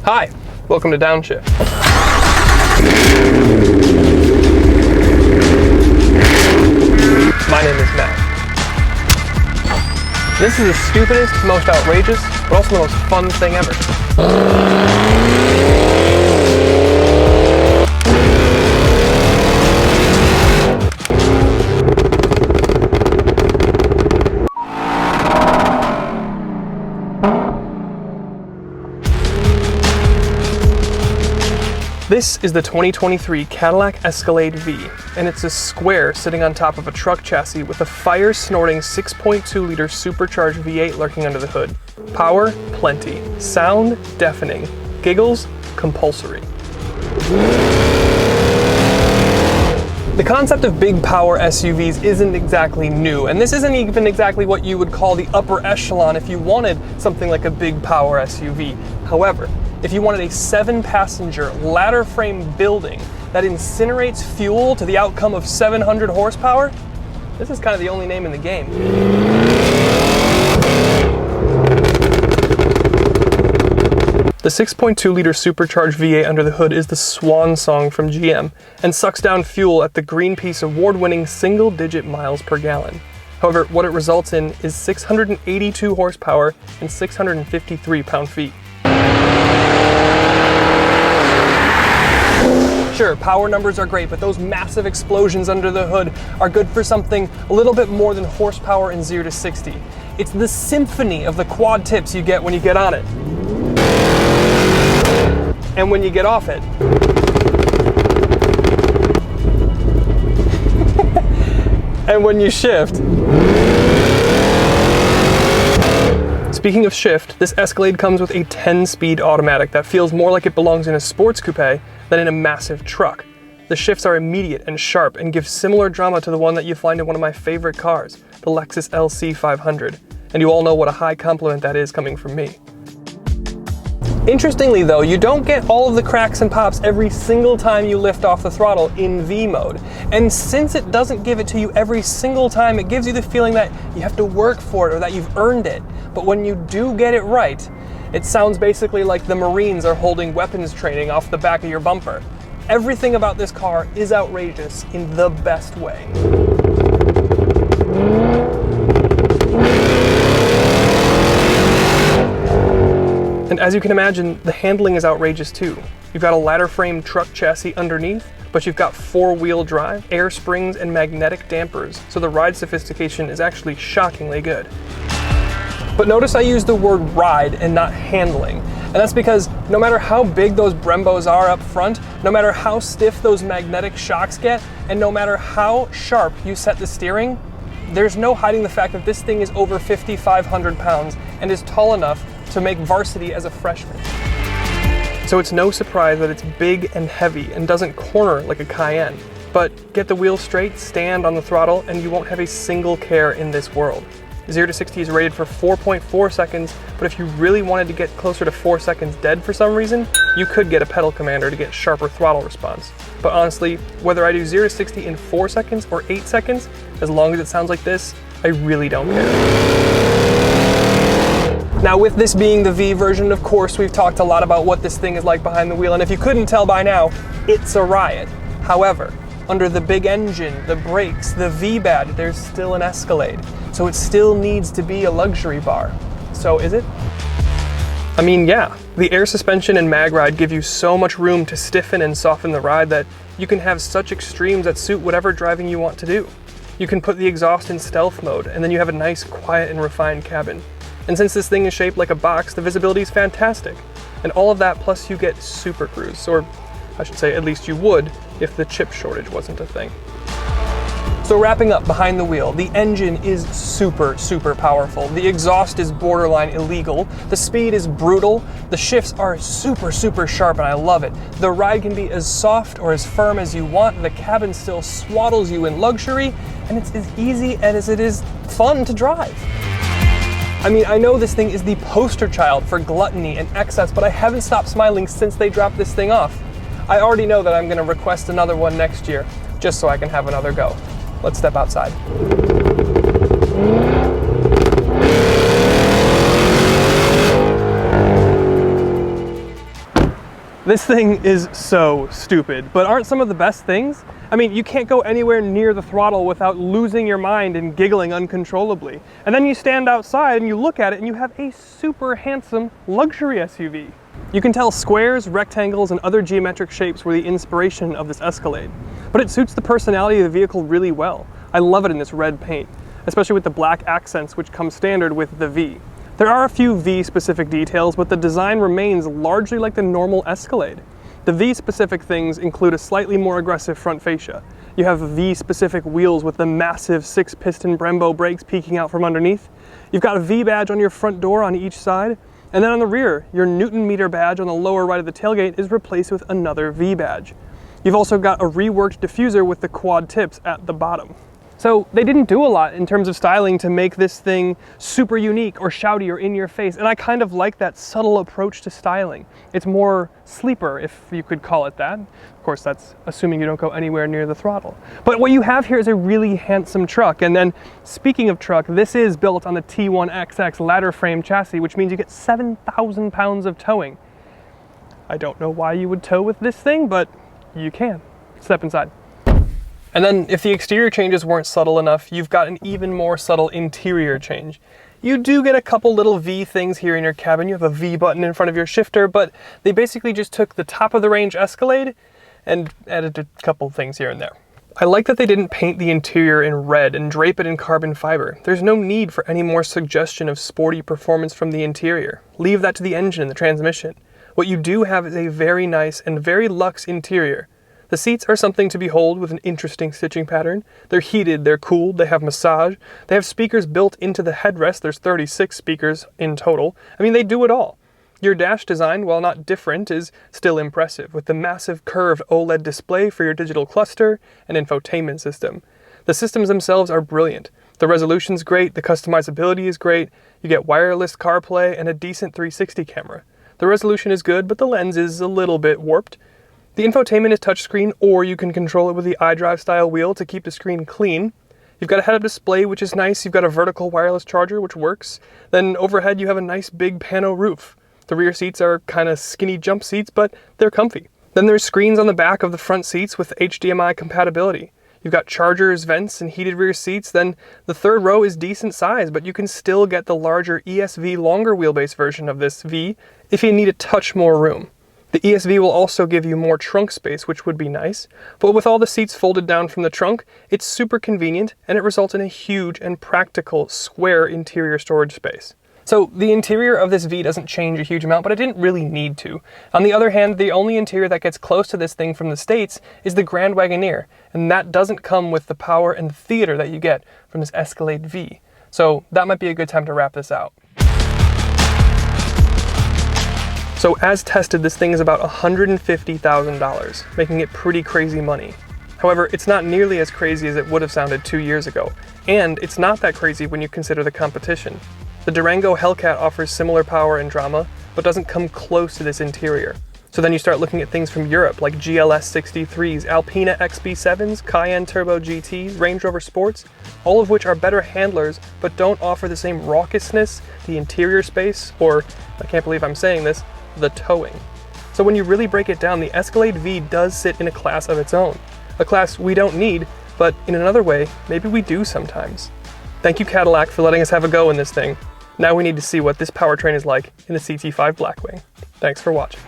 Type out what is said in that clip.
Hi, welcome to Downshift. My name is Matt. This is the stupidest, most outrageous, but also the most fun thing ever. This is the 2023 Cadillac Escalade V, and it's a square sitting on top of a truck chassis with a fire-snorting 6.2-liter supercharged V8 lurking under the hood. Power, plenty. Sound, deafening. Giggles, compulsory. The concept of big power SUVs isn't exactly new, and this isn't even exactly what you would call the upper echelon if you wanted something like a big power SUV. However, if you wanted a 7-passenger ladder frame building that incinerates fuel to the outcome of 700 horsepower, this is kind of the only name in the game. The 6.2-liter supercharged V8 under the hood is the Swan song from GM and sucks down fuel at the Greenpeace award-winning single-digit miles per gallon. However, what it results in is 682 horsepower and 653 pound-feet. Sure, power numbers are great, but those massive explosions under the hood are good for something a little bit more than horsepower in 0 to 60. It's the symphony of the quad tips you get when you get on it. And when you get off it. And when you shift. Speaking of shift, this Escalade comes with a 10-speed automatic that feels more like it belongs in a sports coupe than in a massive truck. The shifts are immediate and sharp and give similar drama to the one that you find in one of my favorite cars, the Lexus LC500. And you all know what a high compliment that is coming from me. Interestingly though, you don't get all of the cracks and pops every single time you lift off the throttle in V mode. And since it doesn't give it to you every single time, it gives you the feeling that you have to work for it or that you've earned it. But when you do get it right, it sounds basically like the Marines are holding weapons training off the back of your bumper. Everything about this car is outrageous in the best way. And as you can imagine, the handling is outrageous too. You've got a ladder frame truck chassis underneath, but you've got 4-wheel drive, air springs, and magnetic dampers, so the ride sophistication is actually shockingly good. But notice I use the word ride and not handling. And that's because no matter how big those Brembos are up front, no matter how stiff those magnetic shocks get, and no matter how sharp you set the steering, there's no hiding the fact that this thing is over 5,500 pounds and is tall enough to make varsity as a freshman. So it's no surprise that it's big and heavy and doesn't corner like a Cayenne. But get the wheel straight, stand on the throttle, and you won't have a single care in this world. 0 to 60 is rated for 4.4 seconds, but if you really wanted to get closer to 4 seconds dead for some reason, you could get a pedal commander to get sharper throttle response. But honestly, whether I do 0 to 60 in 4 seconds or 8 seconds, as long as it sounds like this, I really don't care. Now, with this being the V version, of course, we've talked a lot about what this thing is like behind the wheel, and if you couldn't tell by now, it's a riot. However, under the big engine, the brakes, the V badge, there's still an Escalade. So it still needs to be a luxury bar. So is it? I mean, yeah. The air suspension and mag ride give you so much room to stiffen and soften the ride that you can have such extremes that suit whatever driving you want to do. You can put the exhaust in stealth mode, and then you have a nice, quiet, and refined cabin. And since this thing is shaped like a box, the visibility is fantastic. And all of that plus you get Super Cruise, or I should say at least you would if the chip shortage wasn't a thing. So wrapping up behind the wheel, the engine is super powerful. The exhaust is borderline illegal. The speed is brutal. The shifts are super sharp and I love it. The ride can be as soft or as firm as you want. The cabin still swaddles you in luxury, and it's as easy as it is fun to drive. I mean, I know this thing is the poster child for gluttony and excess, but I haven't stopped smiling since they dropped this thing off. I already know that I'm gonna request another one next year, just so I can have another go. Let's step outside. This thing is so stupid, but aren't some of the best things? I mean, you can't go anywhere near the throttle without losing your mind and giggling uncontrollably. And then you stand outside and you look at it and you have a super handsome luxury SUV. You can tell squares, rectangles, and other geometric shapes were the inspiration of this Escalade. But it suits the personality of the vehicle really well. I love it in this red paint, especially with the black accents which come standard with the V. There are a few V-specific details, but the design remains largely like the normal Escalade. The V-specific things include a slightly more aggressive front fascia. You have V-specific wheels with the massive 6-piston Brembo brakes peeking out from underneath. You've got a V badge on your front door on each side. And then on the rear, your Newton meter badge on the lower right of the tailgate is replaced with another V badge. You've also got a reworked diffuser with the quad tips at the bottom. So they didn't do a lot in terms of styling to make this thing super unique or shouty or in your face, and I kind of like that subtle approach to styling. It's more sleeper, if you could call it that. Of course, that's assuming you don't go anywhere near the throttle. But what you have here is a really handsome truck, and then speaking of truck, this is built on the T1XX ladder frame chassis, which means you get 7,000 pounds of towing. I don't know why you would tow with this thing, but you can. Step inside. And then if the exterior changes weren't subtle enough, you've got an even more subtle interior change. You do get a couple little V things here in your cabin. You have a V button in front of your shifter, but they basically just took the top of the range Escalade and added a couple things here and there. I like that they didn't paint the interior in red and drape it in carbon fiber. There's no need for any more suggestion of sporty performance from the interior. Leave that to the engine and the transmission. What you do have is a very nice and very luxe interior. The seats are something to behold with an interesting stitching pattern. They're heated, they're cooled, they have massage, they have speakers built into the headrest. There's 36 speakers in total. I mean, they do it all. Your dash design, while not different, is still impressive, with the massive curved OLED display for your digital cluster and infotainment system. The systems themselves are brilliant. The resolution's great, the customizability is great, you get wireless CarPlay and a decent 360 camera. The resolution is good, but the lens is a little bit warped. The infotainment is touchscreen, or you can control it with the iDrive style wheel to keep the screen clean. You've got a head-up display, which is nice. You've got a vertical wireless charger, which works. Then overhead, you have a nice big pano roof. The rear seats are kind of skinny jump seats, but they're comfy. Then there's screens on the back of the front seats with HDMI compatibility. You've got chargers, vents, and heated rear seats. Then the third row is decent size, but you can still get the larger ESV longer wheelbase version of this V if you need a touch more room. The ESV will also give you more trunk space, which would be nice, but with all the seats folded down from the trunk, it's super convenient and it results in a huge and practical square interior storage space. So the interior of this V doesn't change a huge amount, but it didn't really need to. On the other hand, the only interior that gets close to this thing from the States is the Grand Wagoneer, and that doesn't come with the power and theater that you get from this Escalade V. So that might be a good time to wrap this out. So as tested, this thing is about $150,000, making it pretty crazy money. However, it's not nearly as crazy as it would have sounded 2 years ago, and it's not that crazy when you consider the competition. The Durango Hellcat offers similar power and drama, but doesn't come close to this interior. So then you start looking at things from Europe like GLS 63s, Alpina XB7s, Cayenne Turbo GTs, Range Rover Sports, all of which are better handlers, but don't offer the same raucousness, the interior space, or, I can't believe I'm saying this, the towing. So when you really break it down, the Escalade V does sit in a class of its own. A class we don't need, but in another way, maybe we do sometimes. Thank you, Cadillac, for letting us have a go in this thing. Now we need to see what this powertrain is like in the CT5 Blackwing. Thanks for watching.